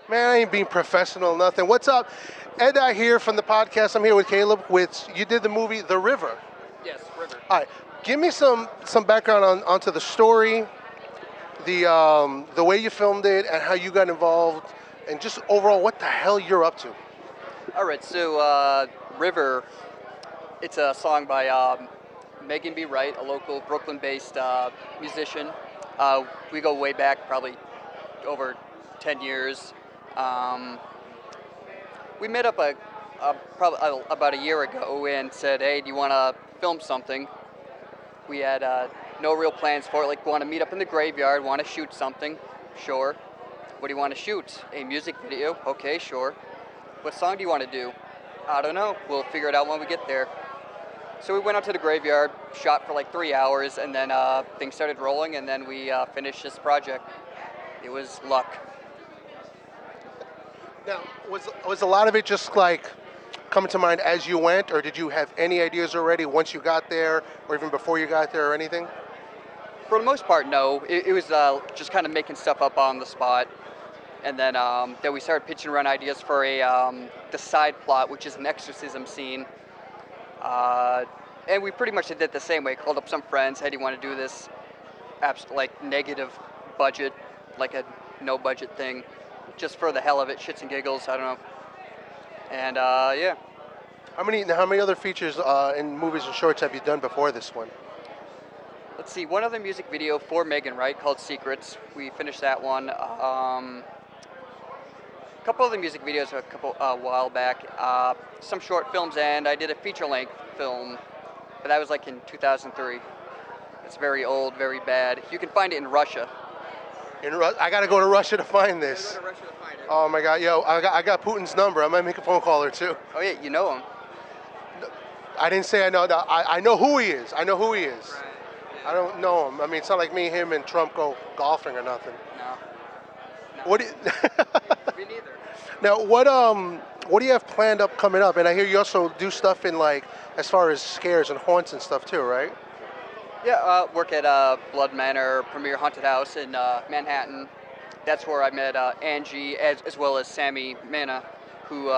Man, I ain't being professional, nothing. What's up? Ed, I here from the podcast. I'm here with Caleb. You did the movie The River. Yes, River. All right, give me some background onto the story, the way you filmed it, and how you got involved, and just overall what the hell you're up to. All right, so River, it's a song by Meghann Wright, a local Brooklyn-based musician. We go way back, probably over 10 years. We met up probably about a year ago and said, hey, do you want to film something? We had no real plans for it, like want to meet up in the graveyard, want to shoot something, sure. What do you want to shoot? A music video, okay, sure. What song do you want to do? I don't know, we'll figure it out when we get there. So we went out to the graveyard, shot for like 3 hours, and then things started rolling, and then we finished this project. It was luck. Now, was a lot of it just like coming to mind as you went, or did you have any ideas already once you got there, or even before you got there, or anything? For the most part, no. It was just kind of making stuff up on the spot. And then we started pitching around ideas for the side plot, which is an exorcism scene. And we pretty much did it the same way. Called up some friends, hey, do you want to do this like negative budget, like a no budget thing, just for the hell of it, shits and giggles, I don't know. And yeah. How many other features in movies and shorts have you done before this one? Let's see, one other music video for Meghann Wright called Secrets. We finished that one. A couple other music videos a while back. Some short films, and I did a feature-length film, but that was like in 2003. It's very old, very bad. You can find it in Russia. I gotta go to Russia to find this. Go to Russia to find it. Oh my God, yo, I got Putin's number. I might make a phone call or two. Oh yeah, you know him. I didn't say I know. No, I know who he is. I know who he is. Right. I don't know him. I mean, it's not like me, him, and Trump go golfing or nothing. No. What? Do you, Me neither. now, what do you have planned up coming up? And I hear you also do stuff in like as far as scares and haunts and stuff too, right? Yeah, work at Blood Manor Premier Haunted House in Manhattan. That's where I met Angie as well as Sammy Mana, who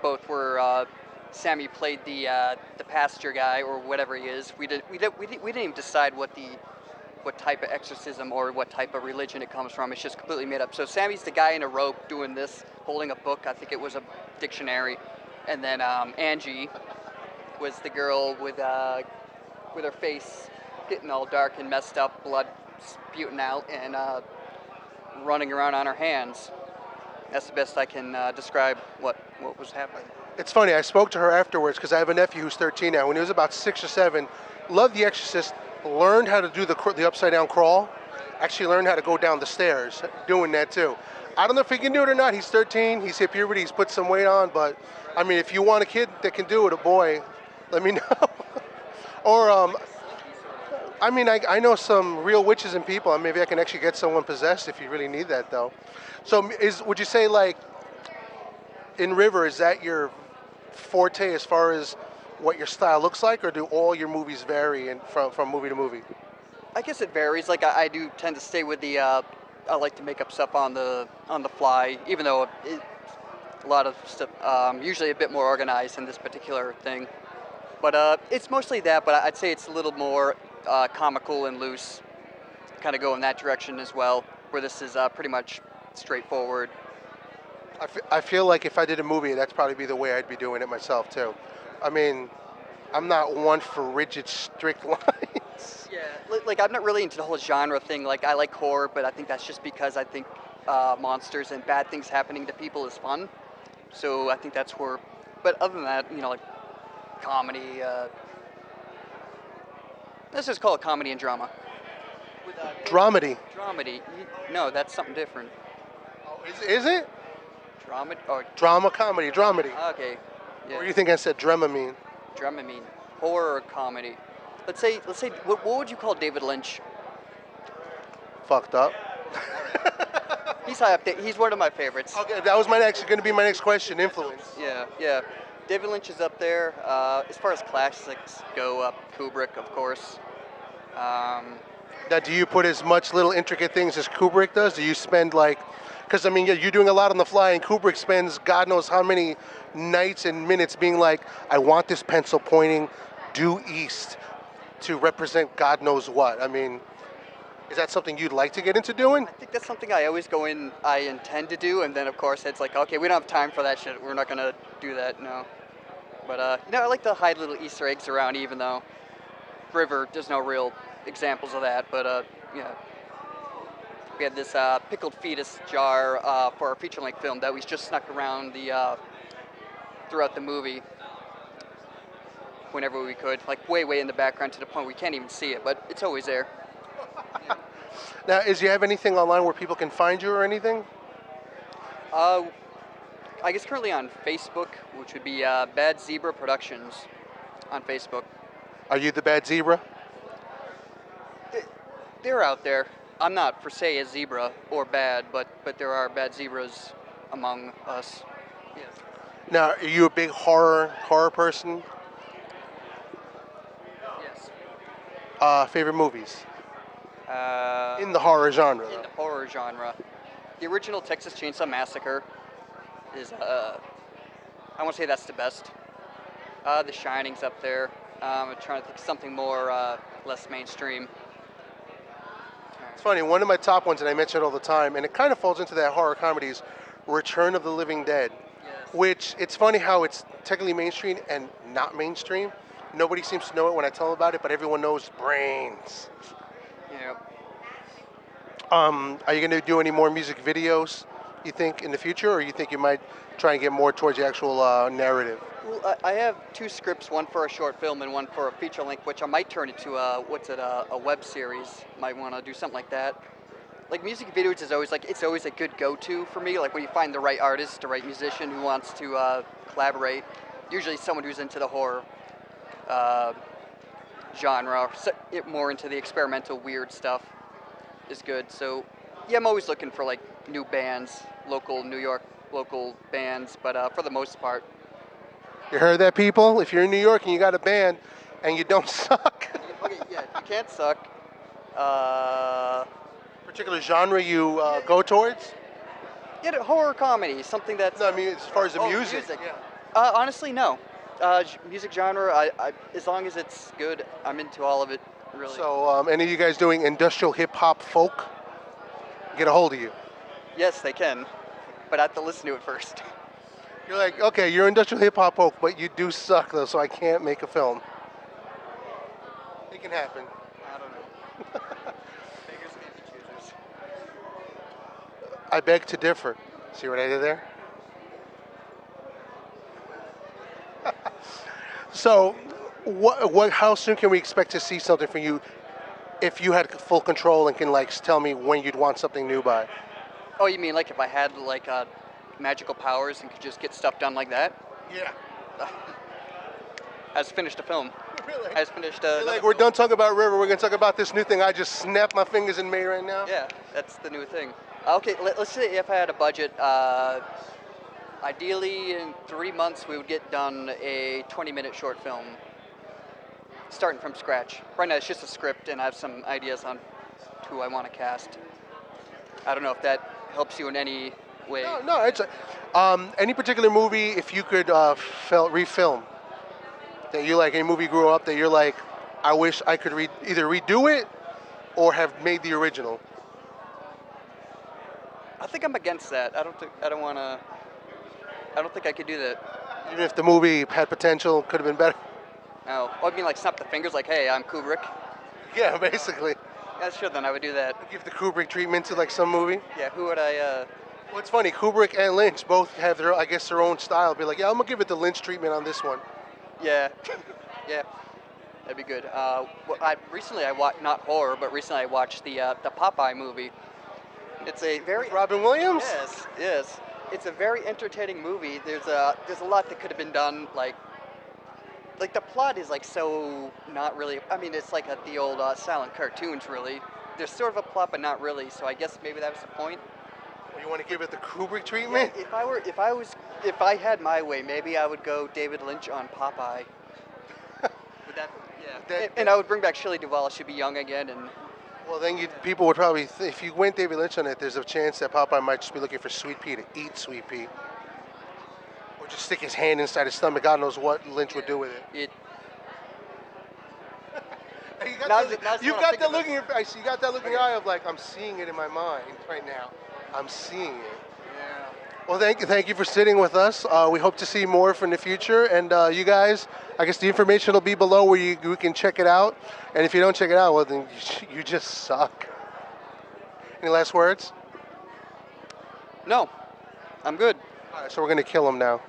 both were. Sammy played the pastor guy or whatever he is. We didn't even decide what type of exorcism or what type of religion it comes from. It's just completely made up. So Sammy's the guy in a robe doing this, holding a book. I think it was a dictionary, and then Angie was the girl with her face getting all dark and messed up, blood spewing out, and running around on her hands. That's the best I can describe what was happening. It's funny. I spoke to her afterwards because I have a nephew who's 13 now. When he was about 6 or 7, loved The Exorcist. Learned how to do the upside down crawl. Actually learned how to go down the stairs. Doing that too. I don't know if he can do it or not. He's 13. He's hit puberty. He's put some weight on. But I mean, if you want a kid that can do it, a boy, let me know. Or I mean, I know some real witches and people. Maybe I can actually get someone possessed if you really need that, though. So, would you say like in River, is that your forte as far as what your style looks like, or do all your movies vary from movie to movie? I guess it varies. Like I do tend to stay with the. I like to make up stuff on the fly, even though a lot of stuff usually a bit more organized in this particular thing. But it's mostly that. But I'd say it's a little more comical and loose. Kind of go in that direction as well. Where this is pretty much straightforward. I feel like if I did a movie, that's probably be the way I'd be doing it myself too. I mean, I'm not one for rigid, strict lines. Yeah, like I'm not really into the whole genre thing. Like I like horror, but I think that's just because I think monsters and bad things happening to people is fun. So I think that's where. But other than that, like comedy. Let's just call it comedy and drama. With, Dramedy. Dramedy. No, that's something different. Oh, is it? Drama or Drama, comedy, dramedy. Okay. Yeah. What do you think I said Dramamine? Dramamine. Horror or comedy. Let's say what would you call David Lynch? Fucked up. He's high up there. He's one of my favorites. Okay, that was going to be my next question. Influence. Yeah. David Lynch is up there. As far as classics go, Kubrick, of course. Now, do you put as much little intricate things as Kubrick does? Do you spend like Because I mean, you're doing a lot on the fly, and Kubrick spends God knows how many nights and minutes being like, I want this pencil pointing due east to represent God knows what. I mean, is that something you'd like to get into doing? I think that's something I always go in, I intend to do, and then of course it's like, okay, we don't have time for that shit. We're not gonna do that, no. But I like to hide little Easter eggs around, even though River, there's no real examples of that. But yeah, we had this pickled fetus jar for our feature-length film that we just snuck around the throughout the movie whenever we could, like way in the background to the point we can't even see it, but it's always there. Now, do you have anything online where people can find you or anything? I guess currently on Facebook, which would be Bad Zebra Productions on Facebook. Are you the bad zebra? They're out there. I'm not per se a zebra or bad, but there are bad zebras among us. Yes. Now, are you a big horror person? Yes. Favorite movies In in the horror genre? the horror genre, the original Texas Chainsaw Massacre is I won't say that's the best. The Shining's up there. I'm trying to think of something more less mainstream. It's funny. One of my top ones, and I mention it all the time, and it kind of falls into that horror comedies, Return of the Living Dead. Yes. Which it's funny how it's technically mainstream and not mainstream. Nobody seems to know it when I tell them about it, but everyone knows Brains. Yeah. Are you going to do any more music videos, you think, in the future, or you think you might try and get more towards the actual narrative? Well, I have two scripts, one for a short film and one for a feature length, which I might turn into a web series. Might want to do something like that. Like music videos is always it's always a good go-to for me. Like when you find the right artist, the right musician who wants to collaborate. Usually someone who's into the horror genre, or more into the experimental weird stuff is good. So yeah, I'm always looking for like new bands, local New York local bands, but for the most part. You heard that, people? If you're in New York and you got a band and you don't suck, Okay, yeah, you can't suck. particular genre you go towards? Yeah, horror comedy, something that's. No, I mean as far as the music. Yeah. Honestly, no. Music genre, as long as it's good, I'm into all of it. Really. So, any of you guys doing industrial hip hop folk? Get a hold of you. Yes, they can, but I have to listen to it first. You're like, okay, you're industrial hip hop folk, but you do suck though, so I can't make a film. It can happen. I don't know. Beggars can't be choosers. I beg to differ. See what I did there? So, how soon can we expect to see something from you if you had full control and can tell me when you'd want something new by? Oh, you mean like if I had magical powers and could just get stuff done like that? Yeah. I just finished a film. Really? I just finished. We're done talking about River. We're gonna talk about this new thing I just snapped my fingers and made right now. Yeah, that's the new thing. Okay, let's say if I had a budget, ideally in 3 months we would get done a 20-minute short film, starting from scratch. Right now it's just a script and I have some ideas on who I want to cast. I don't know if that helps you in any way. No, it's any particular movie if you could refilm that you like, any movie you grew up that you're like, I wish I could either redo it or have made the original. I think I'm against that. I don't think I could do that. Even if the movie had potential, could have been better. No. I mean, like snap the fingers, like, hey, I'm Kubrick. Yeah, basically. Yeah, sure. Then I would do that. Give the Kubrick treatment to some movie. Yeah. Who would I? Well, it's funny. Kubrick and Lynch both have their own style. Be like, yeah, I'm gonna give it the Lynch treatment on this one. Yeah. Yeah. That'd be good. Well, I watched not horror, but recently I watched the Popeye movie. It's a very With Robin Williams. Yes. It's a very entertaining movie. There's a lot that could have been done. Like the plot is so not really. I mean, it's like the old silent cartoons. Really, there's sort of a plot, but not really. So I guess maybe that was the point. Well, you want to give it the Kubrick treatment? Yeah, if I had my way, maybe I would go David Lynch on Popeye. And I would bring back Shelley Duvall. She'd be young again, and Well, then people would probably, if you went David Lynch on it, there's a chance that Popeye might just be looking for Sweet Pea to eat Sweet Pea. Or just stick his hand inside his stomach. God knows what Lynch would do with it. You got that look in your face. You got that look in your eye of like, I'm seeing it in my mind right now. I'm seeing it. Yeah. Well, thank you for sitting with us. We hope to see more from the future. And you guys, I guess the information will be below where you can check it out. And if you don't check it out, well, then you just suck. Any last words? No, I'm good. All right, so we're going to kill him now.